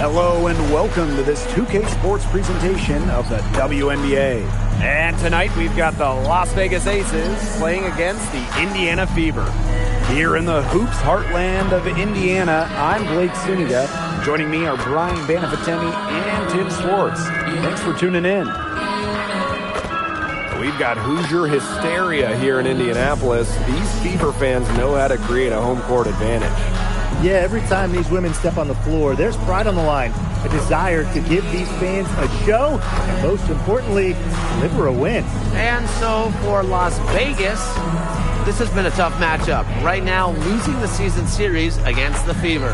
Hello and welcome to this 2K Sports presentation of the WNBA. And tonight we've got the Las Vegas Aces playing against the Indiana Fever. Here in the hoops heartland of Indiana, I'm Blake Suniga. Joining me are Brian Banafitemi and Tim Swartz. Thanks for tuning in. We've got Hoosier hysteria here in Indianapolis. These Fever fans know how to create a home court advantage. Yeah, every time these women step on the floor, there's pride on the line, a desire to give these fans a show, and most importantly, deliver a win. And so for Las Vegas, this has been a tough matchup. Right now, losing the season series against the Fever.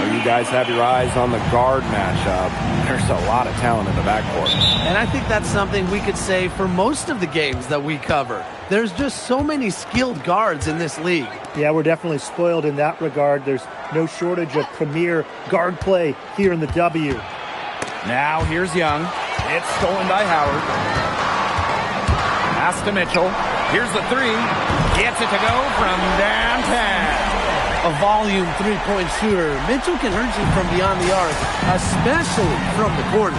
You guys have your eyes on the guard matchup. There's a lot of talent in the backcourt. And I think that's something we could say for most of the games that we cover. There's just so many skilled guards in this league. Yeah, we're definitely spoiled in that regard. There's no shortage of premier guard play here in the W. Now here's Young. It's stolen by Howard. Pass to Mitchell. Here's the three. Gets it to go from downtown. A volume three-point shooter. Mitchell can hurt you from beyond the arc, especially from the corner.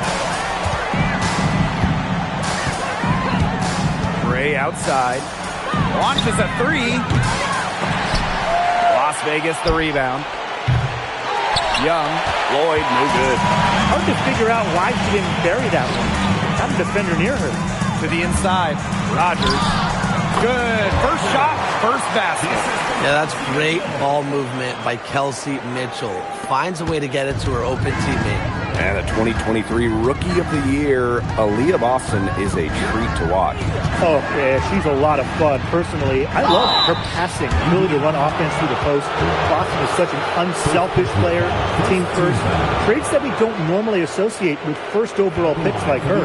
Gray outside. Launches a three. Las Vegas the rebound. Young. Lloyd, no good. Hard to figure out why she didn't bury that one. Had a defender near her. To the inside. Rogers. Good. First shot, first basket. Yeah, that's great ball movement by Kelsey Mitchell. Finds a way to get it to her open teammate. And a 2023 Rookie of the Year, Aaliyah Boston, is a treat to watch. Oh, yeah, she's a lot of fun. Personally, I love her passing, ability to run offense through the post. Boston is such an unselfish player, team first. Traits that we don't normally associate with first overall picks like her.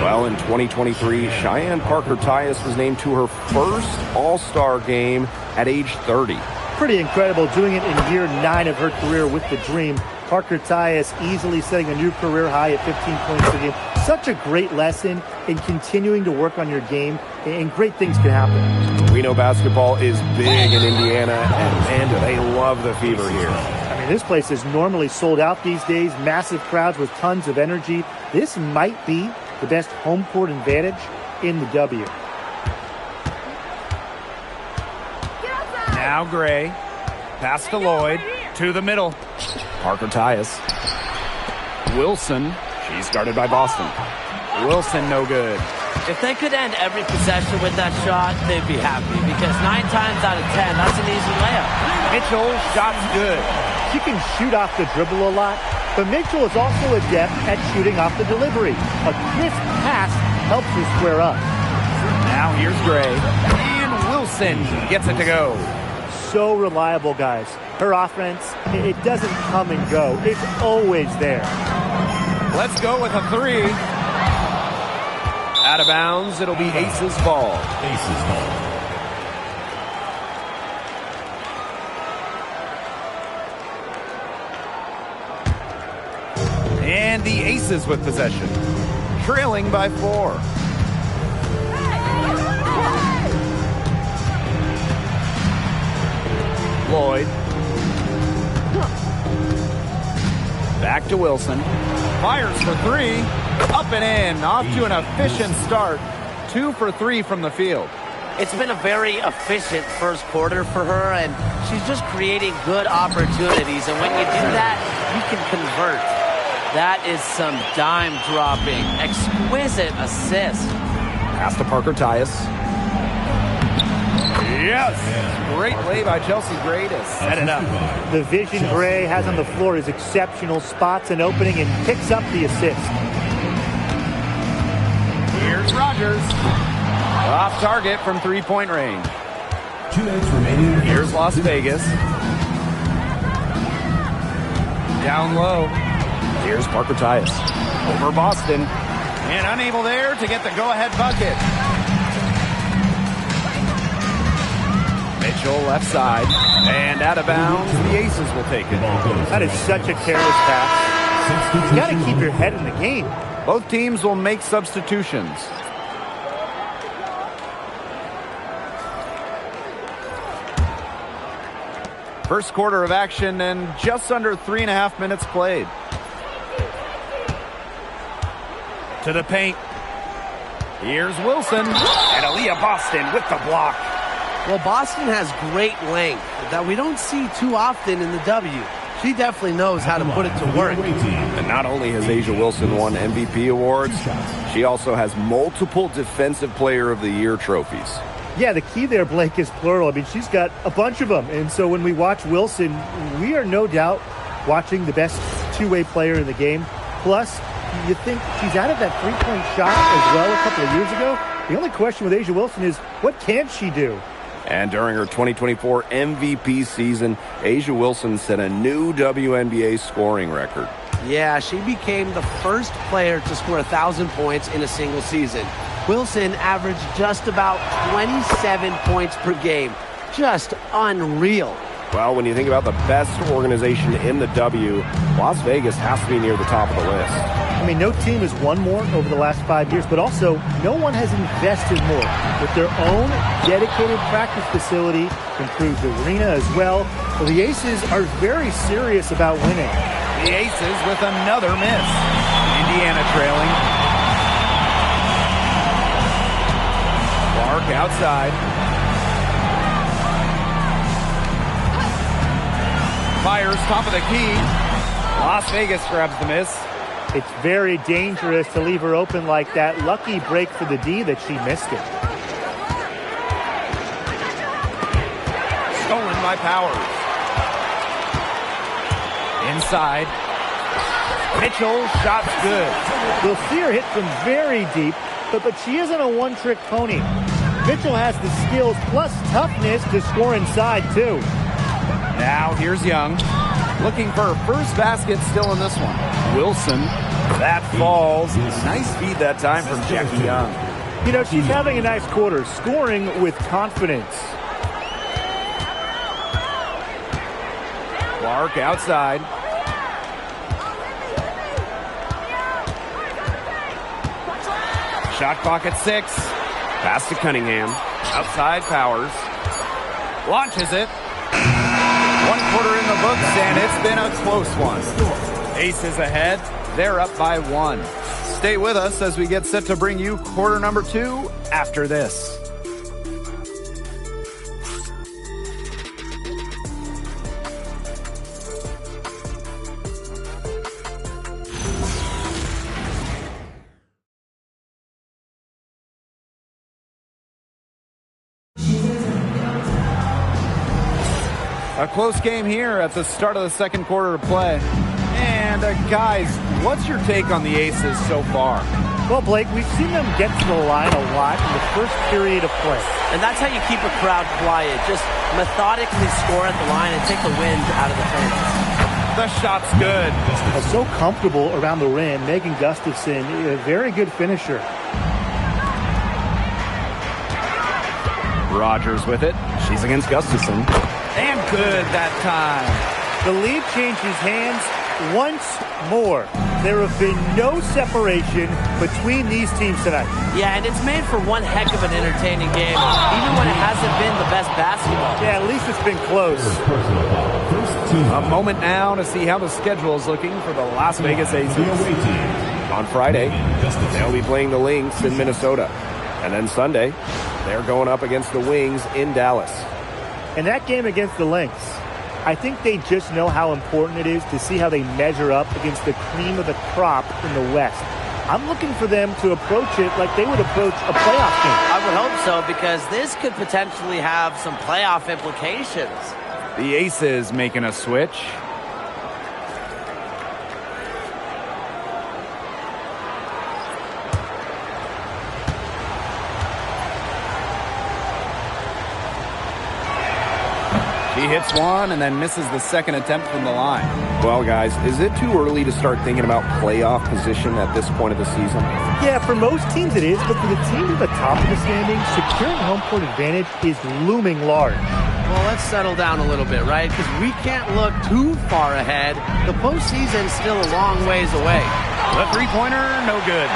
Well, in 2023, Cheyenne Parker-Tyus was named to her first All-Star game at age 30. Pretty incredible, doing it in year 9 of her career with the Dream. Parker-Tyus easily setting a new career high at 15 points a game. Such a great lesson in continuing to work on your game, and great things can happen. We know basketball is big in Indiana, and man, do they love the Fever here. I mean, this place is normally sold out these days, massive crowds with tons of energy. This might be the best home court advantage in the W. Now Gray. Pass to Lloyd. To the middle. Parker-Tyus. Wilson. She's guarded by Boston. Wilson, no good. If they could end every possession with that shot, they'd be happy. Because 9 times out of 10, that's an easy layup. Mitchell, shot's good. She can shoot off the dribble a lot, but Mitchell is also adept at shooting off the delivery. A crisp pass helps her square up. Now here's Gray. And Wilson gets it to go. So reliable, guys. Her offense, it doesn't come and go. It's always there. Let's go with a three. Out of bounds, it'll be Aces ball. Aces ball. And the Aces with possession. Trailing by 4. Lloyd. Back to Wilson. Fires for 3. Up and in. Off to an efficient start. 2 for 3 from the field. It's been a very efficient first quarter for her, and she's just creating good opportunities. And when you do that, you can convert. That is some dime-dropping, exquisite assist. Pass to Parker-Tyus. Yes! Great play by Chelsea Gray to set it up. The vision Gray has on the floor is exceptional. Spots an opening and picks up the assist. Here's Rogers. Off target from three-point range. 2 minutes remaining. Here's Las Vegas. Down low. Here's Parker-Tyus. Over Boston. And unable there to get the go-ahead bucket. Mitchell, left side. And out of bounds, the Aces will take it. That is such a careless pass. You got to keep your head in the game. Both teams will make substitutions. First quarter of action and just under 3.5 minutes played. To the paint. Here's Wilson. And Aaliyah Boston with the block. Well, Boston has great length that we don't see too often in the W. She definitely knows how to put it to work. And not only has A'ja Wilson won MVP awards, she also has multiple Defensive Player of the Year trophies. Yeah, the key there, Blake, is plural. I mean, she's got a bunch of them. And so when we watch Wilson, we are no doubt watching the best two-way player in the game. Plus, you think she's out of that three-point shot as well a couple of years ago. The only question with A'ja Wilson is, what can she do? And during her 2024 MVP season, A'ja Wilson set a new WNBA scoring record. Yeah, she became the first player to score 1,000 points in a single season. Wilson averaged just about 27 points per game. Just unreal. Well, when you think about the best organization in the W, Las Vegas has to be near the top of the list. I mean, no team has won more over the last 5 years, but also no one has invested more with their own dedicated practice facility, improved arena as well. Well, the Aces are very serious about winning. The Aces with another miss. Indiana trailing. Clark outside. Fires top of the key. Las Vegas grabs the miss. It's very dangerous to leave her open like that. Lucky break for the D that she missed it. Stolen by Powers. Inside. Mitchell, shot's good. We'll see her hit from very deep, but she isn't a one-trick pony. Mitchell has the skills plus toughness to score inside, too. Now here's Young. Looking for her first basket still in this one. Wilson. That falls. Nice feed that time from Jackie Young. You know, she's having a nice quarter, scoring with confidence. Clark outside. Shot clock at 6. Pass to Cunningham. Outside Powers. Launches it. 1 quarter in the books, and it's been a close one. Aces ahead. They're up by 1. Stay with us as we get set to bring you quarter number 2 after this. A close game here at the start of the second quarter of play. And guys, what's your take on the Aces so far? Well, Blake, we've seen them get to the line a lot in the first period of play. And that's how you keep a crowd quiet. Just methodically score at the line and take the wind out of the fence. The shot's good. So comfortable around the rim. Megan Gustafson, a very good finisher. Rogers with it. She's against Gustafson. And good that time. The lead changes hands once more. There have been no separation between these teams tonight. Yeah, and it's made for one heck of an entertaining game, even when it hasn't been the best basketball. Yeah, at least it's been close. A moment now to see how the schedule is looking for the Las Vegas Aces. On Friday, they'll be playing the Lynx in Minnesota. And then Sunday, they're going up against the Wings in Dallas. And that game against the Lynx, I think they just know how important it is to see how they measure up against the cream of the crop in the West. I'm looking for them to approach it like they would approach a playoff game. I would hope so, because this could potentially have some playoff implications. The Aces making a switch. He hits one and then misses the second attempt from the line. Well, guys, is it too early to start thinking about playoff position at this point of the season? Yeah, for most teams it is, but for the team at the top of the standings, securing home court advantage is looming large. Well, let's settle down a little bit, right? Because we can't look too far ahead. The postseason's still a long ways away. The three-pointer, no good.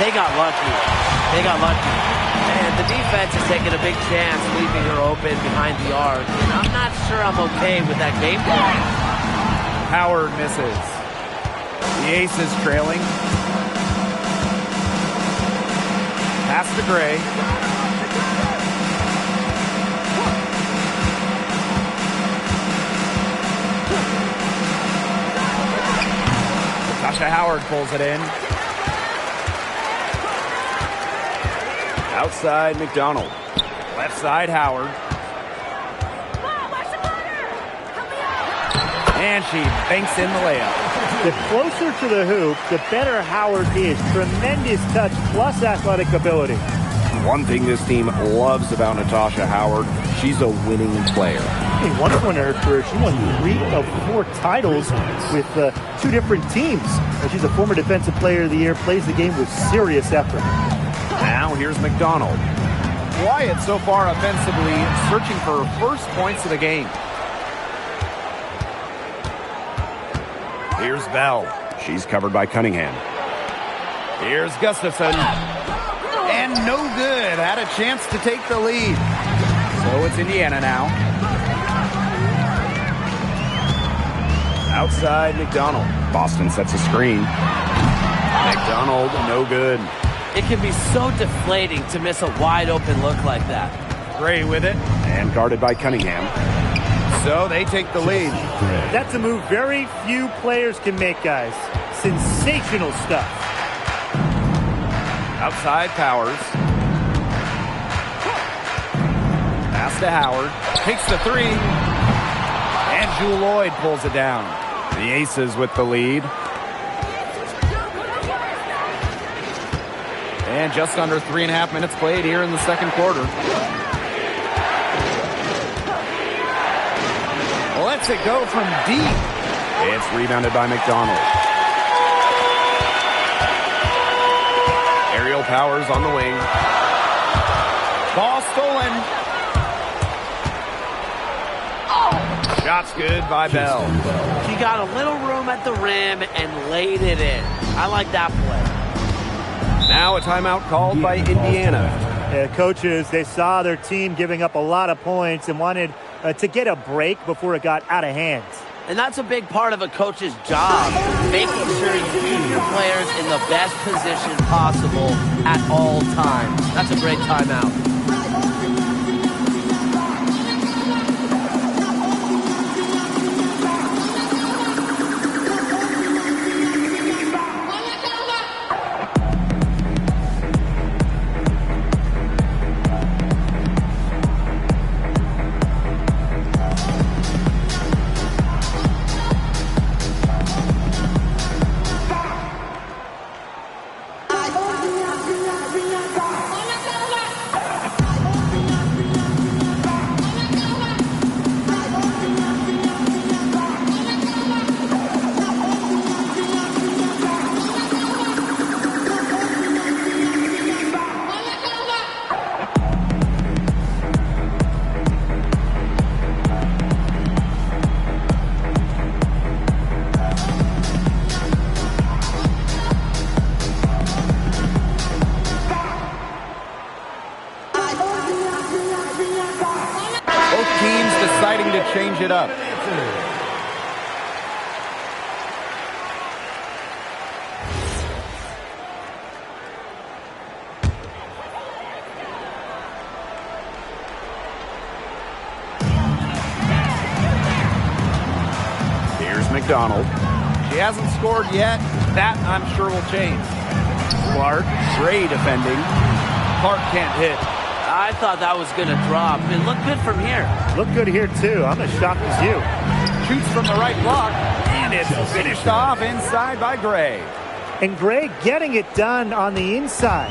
They got lucky. And the defense is taking a big chance, leaving her open behind the arc. And I'm not sure I'm okay with that game plan. Howard misses. The Aces trailing. Pass to Gray. Natasha Howard pulls it in. Outside McDonald. Left side Howard. And she banks in the layup. The closer to the hoop, the better Howard is. Tremendous touch plus athletic ability. One thing this team loves about Natasha Howard, she's a winning player. In one point in her career, she won 3 of 4 titles with 2 different teams. She's a former Defensive Player of the Year, plays the game with serious effort. Now here's McDonald. Wyatt so far offensively searching for her first points of the game. Here's Bell. She's covered by Cunningham. Here's Gustafson. And no good. Had a chance to take the lead. So it's Indiana now. Outside McDonald. Boston sets a screen. McDonald, no good. It can be so deflating to miss a wide open look like that. Gray with it. And guarded by Cunningham. So they take the lead. That's a move very few players can make, guys. Sensational stuff. Outside Powers. Pass to Howard. Takes the 3. And Jewel Lloyd pulls it down. The Aces with the lead. And just under 3.5 minutes played here in the second quarter. Lets it go from deep. It's rebounded by McDonald. Aerial Powers on the wing. Ball stolen. Shot's good by Bell. She got a little room at the rim and laid it in. I like that play. Now a timeout called by Indiana. Coaches, they saw their team giving up a lot of points and wanted to get a break before it got out of hand. And that's a big part of a coach's job, making sure you keep your players in the best position possible at all times. That's a great timeout. Change it up. Here's McDonald. She hasn't scored yet. That, I'm sure, will change. Clark, Gray defending. Clark can't hit. I thought that was going to drop. It looked good from here. Looked good here, too. I'm as shocked as you. Shoots from the right block, and it's finished off inside by Gray. And Gray getting it done on the inside.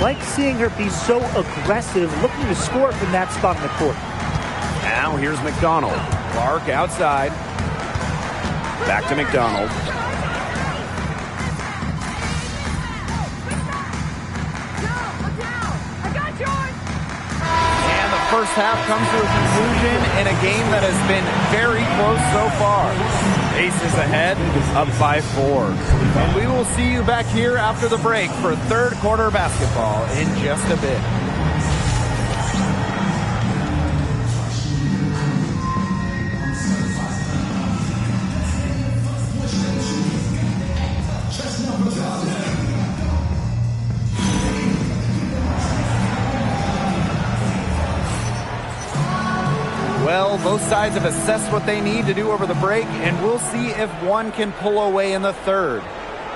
Like seeing her be so aggressive, looking to score from that spot in the court. Now here's McDonald. Clark outside. Back to McDonald. first half comes to a conclusion in a game that has been very close so far. Aces ahead, up by 4. And we will see you back here after the break for third quarter basketball in just a bit. Well, both sides have assessed what they need to do over the break, and we'll see if one can pull away in the third.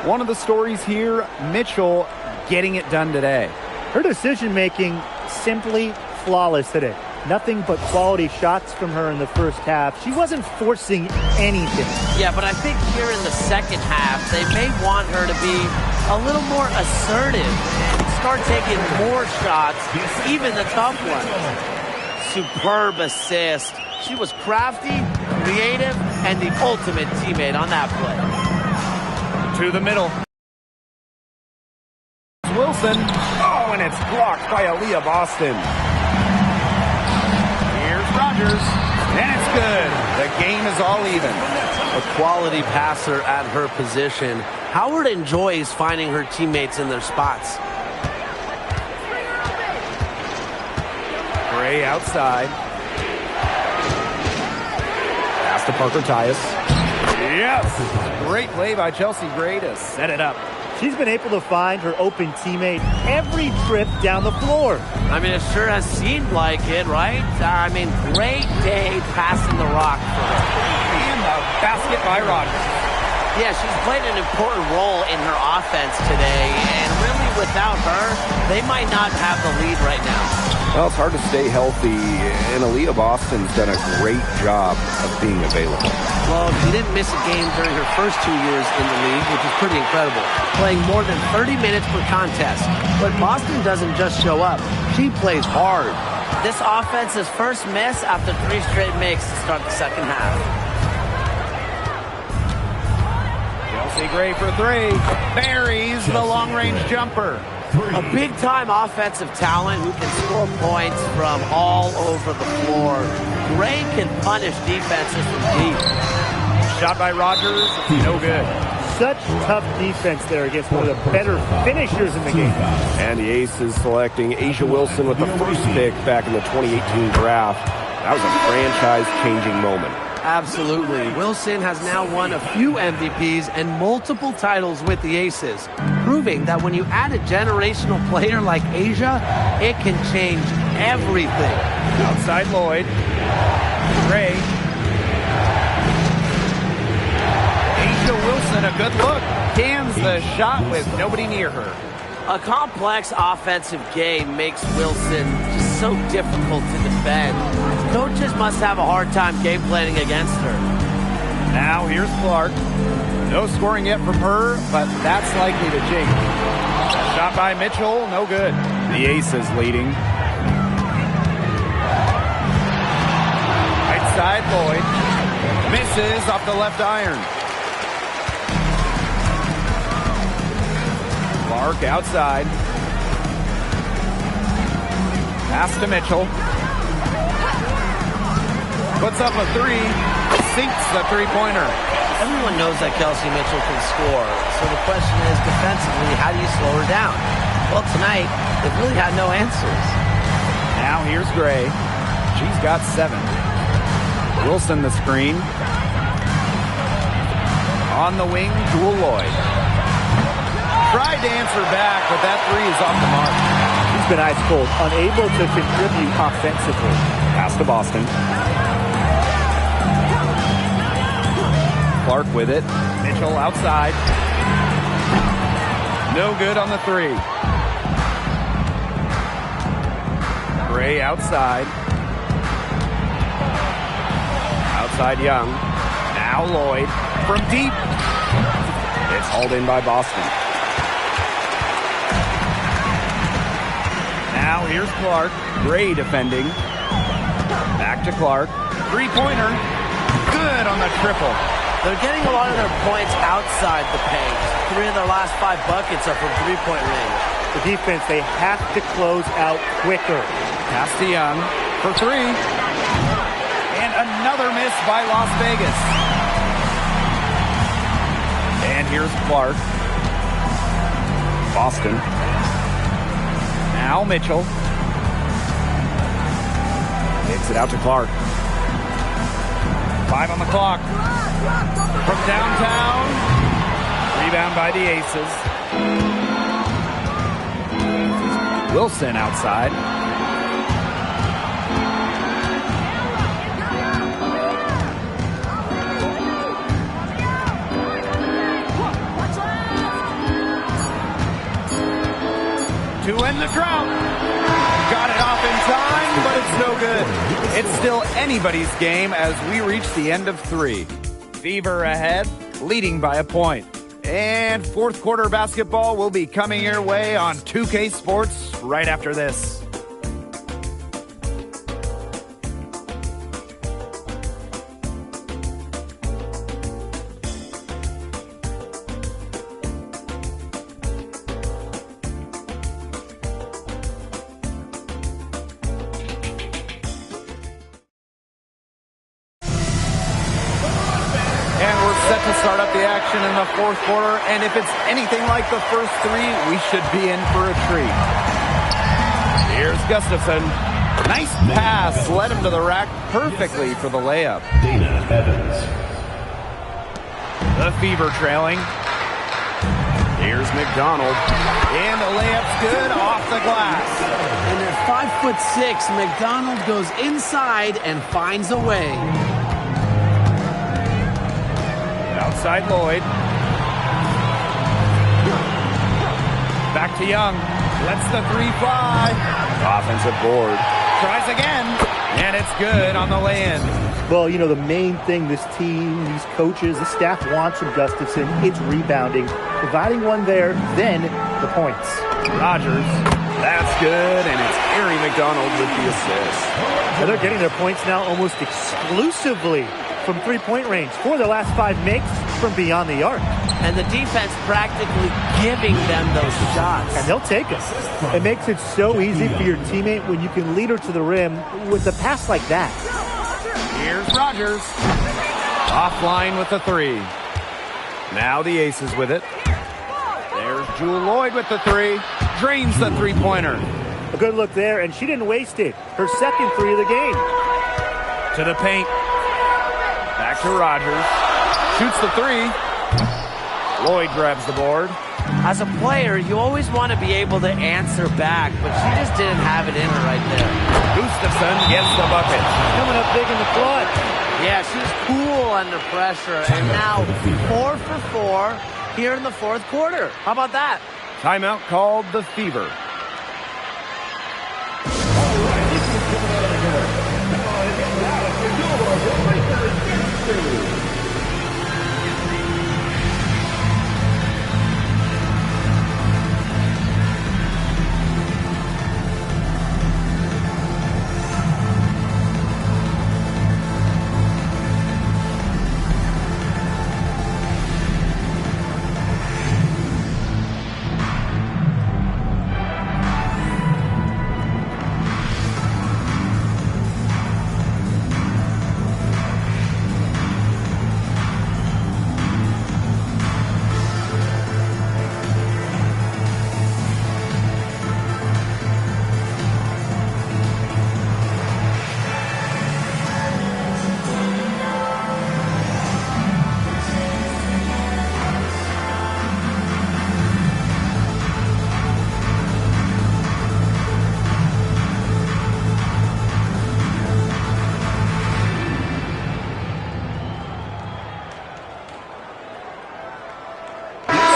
One of the stories here, Mitchell getting it done today. Her decision-making simply flawless today. Nothing but quality shots from her in the first half. She wasn't forcing anything. Yeah, but I think here in the second half, they may want her to be a little more assertive and start taking more shots, even the tough ones. Superb assist. She was crafty, creative, and the ultimate teammate on that play. To the middle. Wilson. Oh, and it's blocked by Aaliyah Boston. Here's Rogers. And it's good. The game is all even. A quality passer at her position. Howard enjoys finding her teammates in their spots. Gray outside. Pass to Parker Tyus. Yes. Great play by Chelsea Gray to set it up. She's been able to find her open teammate every trip down the floor. I mean, it sure has seemed like it, right? I mean, great day passing the rock for her. And the basket by Rogers. Yeah, she's played an important role in her offense today, and really without her, they might not have the lead right now. Well, it's hard to stay healthy, and Aaliyah Boston's done a great job of being available. Well, she didn't miss a game during her first 2 years in the league, which is pretty incredible, playing more than 30 minutes per contest. But Boston doesn't just show up. She plays hard. This offense's first miss after 3 straight makes to start the second half. Chelsea Gray for 3. Buries the long-range jumper. A big-time offensive talent who can score points from all over the floor. Gray can punish defenses from deep. Shot by Rogers, no good. Such tough defense there against one of the better finishers in the game. And the Aces selecting Asia Wilson with the first pick back in the 2018 draft. That was a franchise-changing moment. Absolutely. Wilson has now won a few MVPs and multiple titles with the Aces, proving that when you add a generational player like Asia, it can change everything. Outside Lloyd. Gray. Asia Wilson, a good look. Cans the shot with nobody near her. A complex offensive game makes Wilson just so difficult to defend. Coaches must have a hard time game planning against her. Now here's Clark. No scoring yet from her, but that's likely to change. Shot by Mitchell, no good. The Aces leading. Right side, Lloyd. Misses off the left iron. Clark outside. Pass to Mitchell. Puts up a 3. Sinks the three-pointer. Everyone knows that Kelsey Mitchell can score. So the question is, defensively, how do you slow her down? Well, tonight, they've really had no answers. Now here's Gray. She's got 7. Wilson the screen. On the wing, Jewel Lloyd. Tried to answer back, but that 3 is off the mark. She's been ice cold, unable to contribute offensively. Pass to Boston. Clark with it. Mitchell outside. No good on the 3. Gray outside. Outside Young. Now Lloyd from deep. It's hauled in by Boston. Now here's Clark. Gray defending. Back to Clark. Three-pointer. Good on the triple. They're getting a lot of their points outside the paint. 3 of their last 5 buckets are from three-point range. The defense, they have to close out quicker. Pass to Young. for three. And another miss by Las Vegas. And here's Clark. Boston. Now Mitchell. Takes it out to Clark. 5 on the clock. From downtown. Rebound by the Aces. Wilson outside. To end the drought. Got it off in time, but it's no good. It's still anybody's game as we reach the end of 3. Fever ahead, leading by a point. And fourth quarter basketball will be coming your way on 2K Sports right after this. Set to start up the action in the fourth quarter, and if it's anything like the first 3, we should be in for a treat. Here's Gustafson. Nice pass, led him to the rack perfectly for the layup. Dana Evans. The Fever trailing. Here's McDonald. And the layup's good off the glass. And at 5'6", McDonald goes inside and finds a way. Outside Lloyd. Back to Young. Lets the 3 fly. Offensive board. Tries again. And it's good on the lay-in. Well, you know, the main thing this team, these coaches, the staff wants from Gustafson, it's rebounding. Providing one there, then the points. Rogers. That's good, and it's Harry McDonald with the assist. Well, they're getting their points now almost exclusively from three-point range. 4 of their last 5 makes from beyond the arc. And the defense practically giving them those shots. And they'll take it. It makes it so easy for your teammate when you can lead her to the rim with a pass like that. Here's Rogers. Offline with the 3. Now the Aces with it. There's Jewel Lloyd with the 3. Drains the three-pointer. A good look there, and she didn't waste it. Her second 3 of the game. To the paint. Back to Rogers. Shoots the 3. Lloyd grabs the board. As a player, you always want to be able to answer back, but she just didn't have it in her right there. Gustafson gets the bucket. Coming up big in the clutch. Yeah, she's cool under pressure, and now 4 for 4 here in the fourth quarter. How about that? Timeout called the Fever.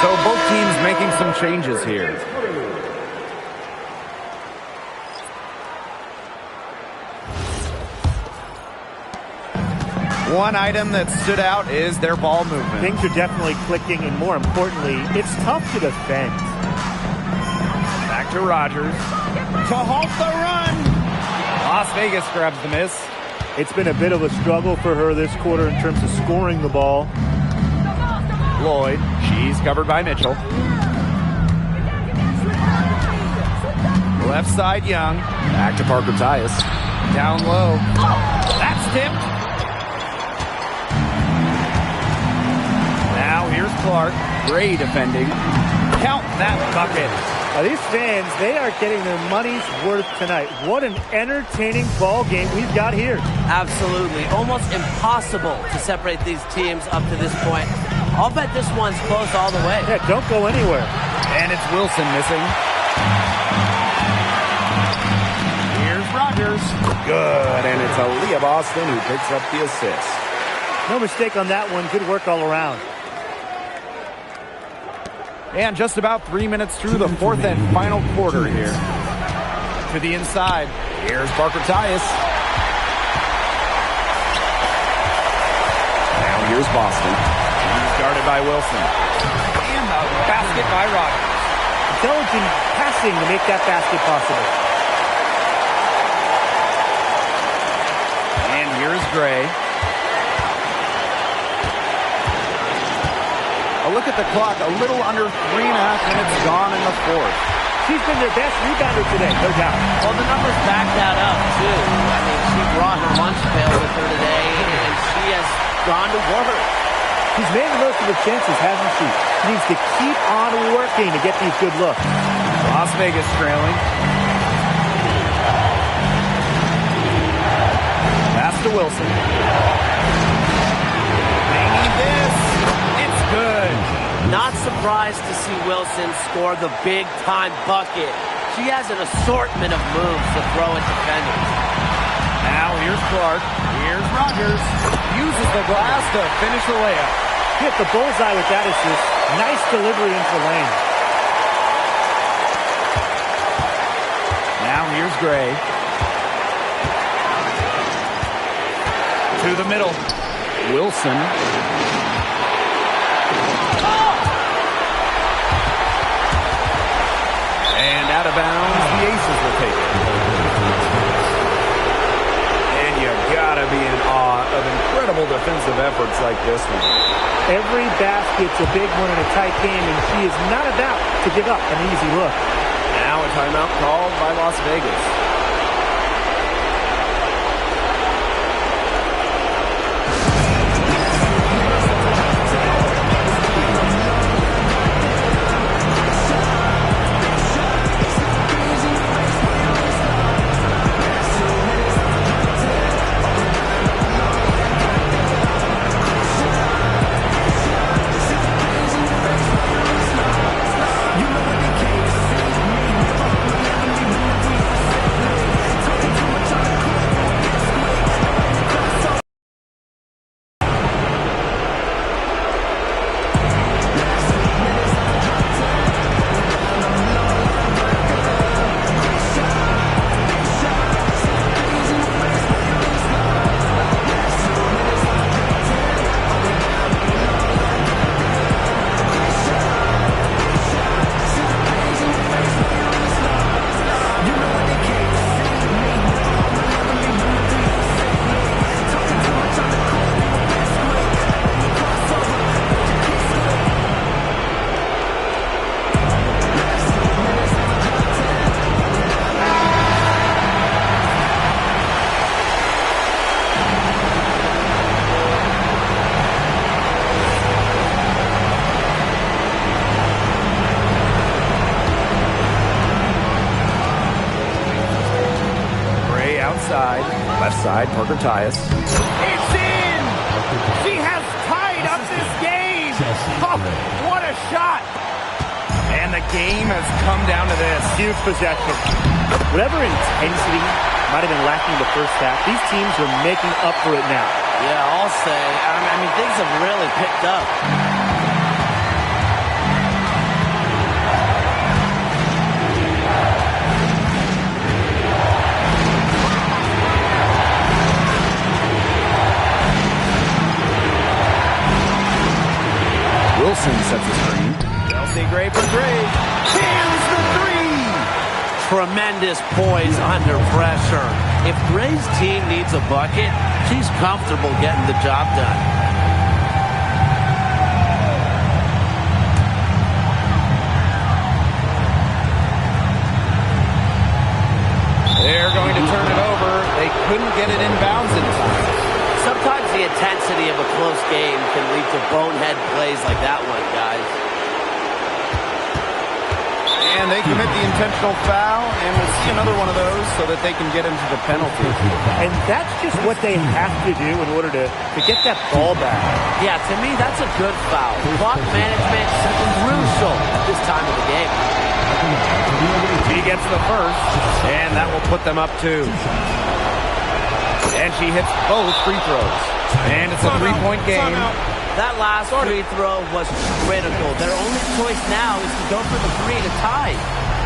So both teams making some changes here. One item that stood out is their ball movement. Things are definitely clicking, and more importantly, it's tough to defend. Back to Rogers. To halt the run. Las Vegas grabs the miss. It's been a bit of a struggle for her this quarter in terms of scoring the ball. Lloyd, she's covered by Mitchell. Left side, Young. Back to Parker Tyus. Down low. That's tipped. Now here's Clark. Gray defending. Count that bucket. Now these fans, they are getting their money's worth tonight. What an entertaining ball game we've got here. Absolutely. Almost impossible to separate these teams up to this point. I'll bet this one's close all the way. Yeah, don't go anywhere. And it's Wilson missing. Here's Rogers. Good, and it's Aaliyah Boston who picks up the assist. No mistake on that one. Good work all around. And just about 3 minutes through the fourth and final quarter here. To the inside. Here's Parker Tyus. Now here's Boston. He's guarded by Wilson. And a basket by Rogers. Intelligent passing to make that basket possible. And here's Gray. A look at the clock, a little under 3.5 minutes gone in the fourth. She's been their best rebounder today, no doubt. Well, the numbers back that up, too. I mean, she brought her lunch pail with her today, and she has gone to work. She's made the most of her chances, hasn't she? She needs to keep on working to get these good looks. Las Vegas trailing. Pass to Wilson. Hanging this. It's good. Not surprised to see Wilson score the big-time bucket. She has an assortment of moves to throw at defenders. Now here's Clark. Here's Rogers. Uses the glass to finish the layup. Hit the bullseye with that assist. Nice delivery into lane. Now here's Gray. To the middle. Wilson. And out of bounds, the Aces will take it. And you gotta be in awe of incredible defensive efforts like this one. Every basket's a big one in a tight game, and she is not about to give up an easy look. Now a timeout called by Las Vegas. Left side, Parker Tyus. It's in! She has tied up this game! Oh, what a shot! And the game has come down to this. Huge possession. Whatever intensity might have been lacking the first half, these teams are making up for it now. Yeah, I'll say. I mean, things have really picked up. Wilson sets the screen. Chelsea Gray for three. Hams the three! Tremendous poise under pressure. If Gray's team needs a bucket, she's comfortable getting the job done. They're going to turn it over. They couldn't get it inbounds in time. Sometimes the intensity of a close game can lead to bonehead plays like that one, guys. And they commit the intentional foul, and we'll see another one of those so that they can get into the penalty. And that's just what they have to do in order to get that ball back. Yeah, to me, that's a good foul. Clock management is crucial at this time of the game. She gets the first, and that will put them up 2. And she hits both free throws. And it's a three-point game. That last free throw was critical. Their only choice now is to go for the 3 to tie.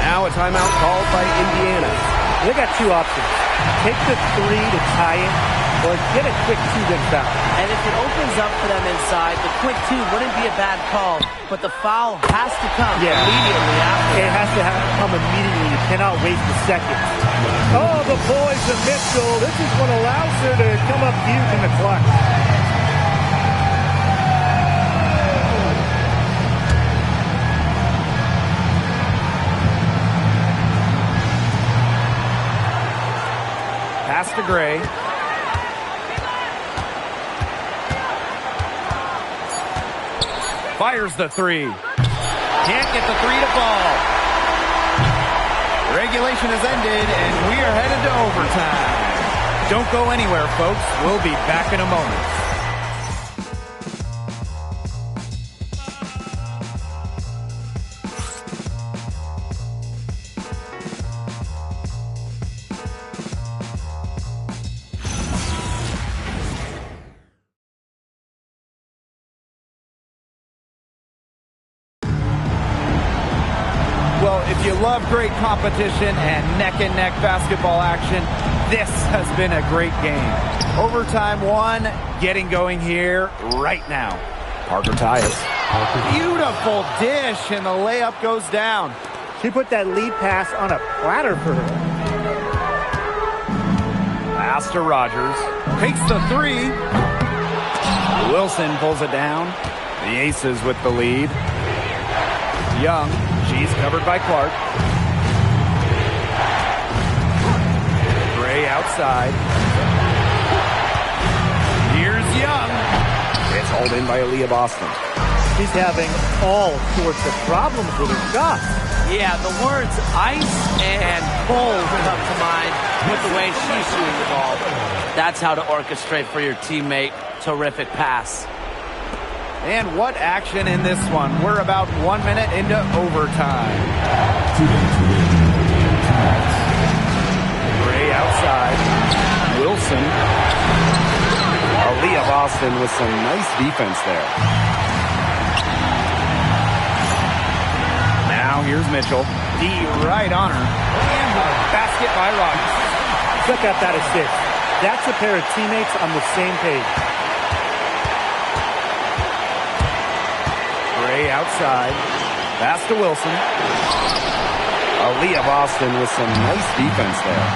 Now a timeout called by Indiana. They got 2 options. Take the 3 to tie it, or get a quick 2 then foul. And if it opens up for them inside, the quick 2 wouldn't be a bad call, but the foul has to come immediately after. It has to come immediately. You cannot waste a second. Oh, the poise of Mitchell. This is what allows her to come up huge in the clutch. Pass to Gray. Fires the 3. Can't get the 3 to fall. Regulation has ended, and we are headed to overtime. Don't go anywhere, folks. We'll be back in a moment. Well, if you love great competition and neck-and-neck basketball action, this has been a great game. Overtime 1, getting going here right now. Parker Tyus. Beautiful dish, and the layup goes down. She put that lead pass on a platter for her. Pass to Rogers. Takes the 3. Wilson pulls it down. The Aces with the lead. Young. She's covered by Clark. Gray outside. Here's Young. It's hauled in by Aaliyah Boston. She's having all sorts of problems with her shot. Yeah, the words ice and cold come to mind with the way she's shooting the ball. That's how to orchestrate for your teammate. Terrific pass. And what action in this one. We're about 1 minute into overtime. Gray outside. Wilson. Aaliyah Boston with some nice defense there. Now here's Mitchell. D right on her. And a basket by Rogers. Check out that assist. That's a pair of teammates on the same page. Gray outside. Pass to Wilson. Aaliyah Boston with some nice defense there.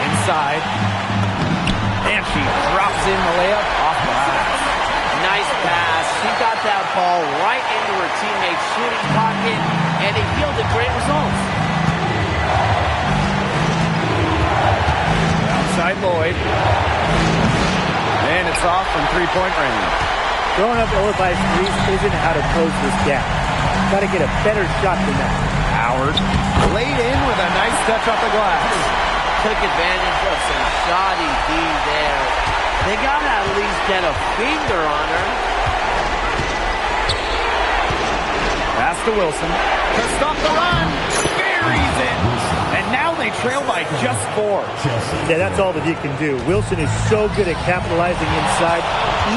Inside. And she drops in the layup off the glass. Nice pass. She got that ball right into her teammate's shooting pocket, and it yielded great results. Outside Lloyd. And it's off from three-point range. Throwing up ill-advised threes isn't how to close this gap. Got to get a better shot than that. Howard laid in with a nice touch off the glass. Took advantage of some shoddy D there. They got to at least get a finger on her. Pass to Wilson. To stop the run. Buries it. And now they trail by just 4. Yeah, that's all that he can do. Wilson is so good at capitalizing inside,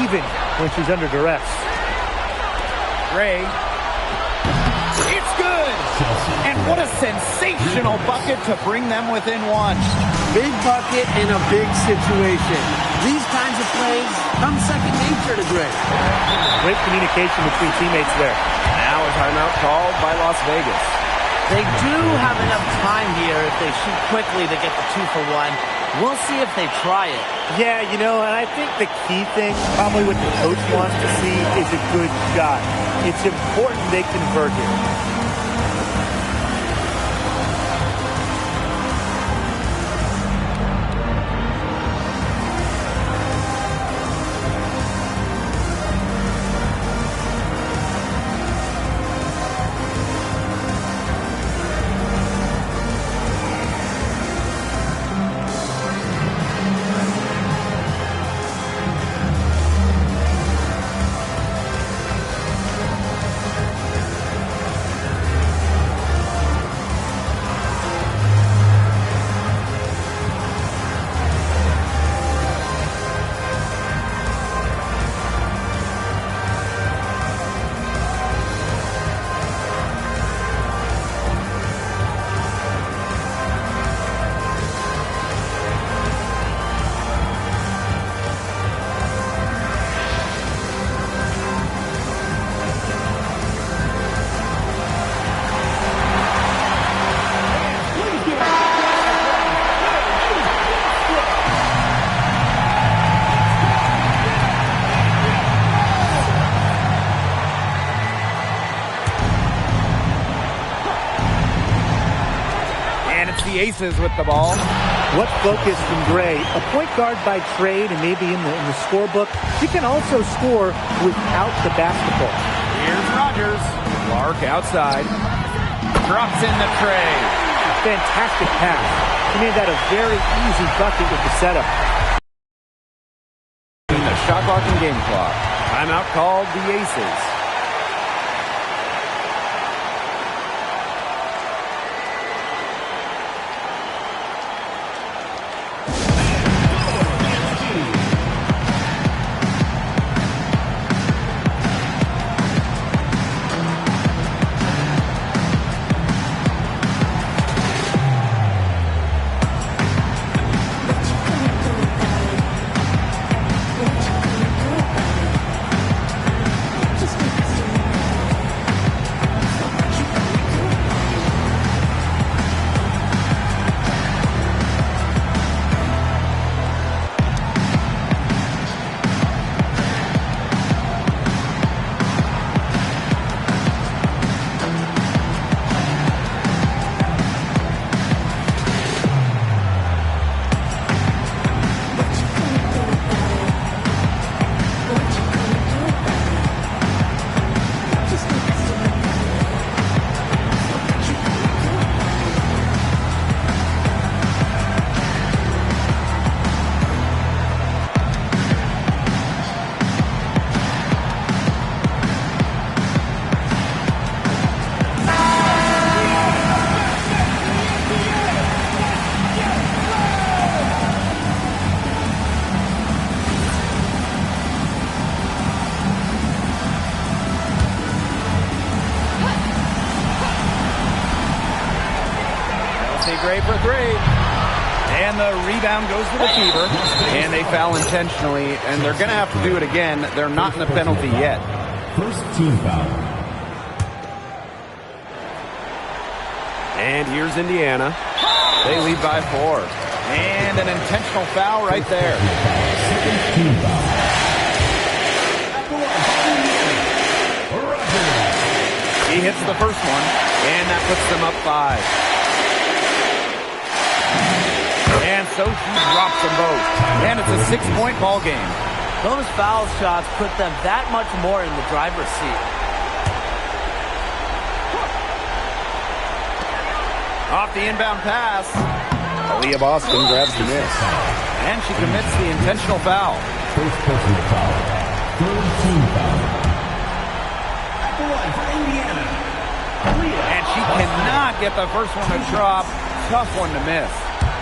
even when she's under duress. Gray. It's good. And what a sensational bucket to bring them within 1. Big bucket in a big situation. These kinds of plays come second nature to Gray. Great communication between teammates there. Now a timeout called by Las Vegas. They do have enough time here if they shoot quickly to get the 2 for 1. We'll see if they try it. Yeah, you know, and I think the key thing, probably what the coach wants to see, is a good shot. It's important they convert here. It's the Aces with the ball. What focus from Gray. A point guard by trade and maybe in the scorebook. She can also score without the basketball. Here's Rogers. Clark outside. Drops in the tray. Fantastic pass. She made that a very easy bucket with the setup. The shot clock and game clock. Timeout called the Aces. Gray for three. And the rebound goes to the Fever. And they foul intentionally. And they're going to have to do it again. They're not in the penalty yet. First team foul. And here's Indiana. They lead by 4. And an intentional foul right there. Second team foul. He hits the first one. And that puts them up 5. And so she drops them both. And it's a 6-point ball game. Those foul shots put them that much more in the driver's seat. Off the inbound pass. Aaliyah Boston grabs the miss. And she commits the intentional foul. First personal foul. Third team foul. At the line for Indiana, And she cannot get the first one to drop. Tough one to miss.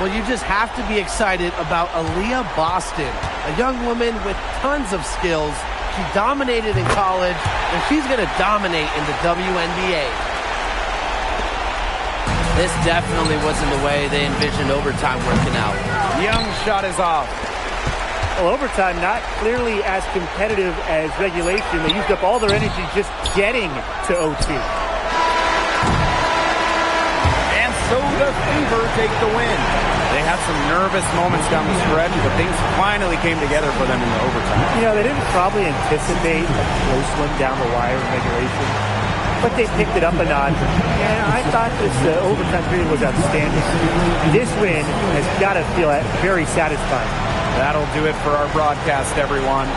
Well, you just have to be excited about Aaliyah Boston, a young woman with tons of skills. She dominated in college, and she's going to dominate in the WNBA. This definitely wasn't the way they envisioned overtime working out. Young shot is off. Well, overtime not clearly as competitive as regulation. They used up all their energy just getting to OT. So the Fever take the win. They had some nervous moments down the stretch, but things finally came together for them in the overtime. You know, they didn't probably anticipate a close one down the wire in regulation, but they picked it up a notch. And I thought this overtime period was outstanding. This win has got to feel very satisfying. That'll do it for our broadcast, everyone.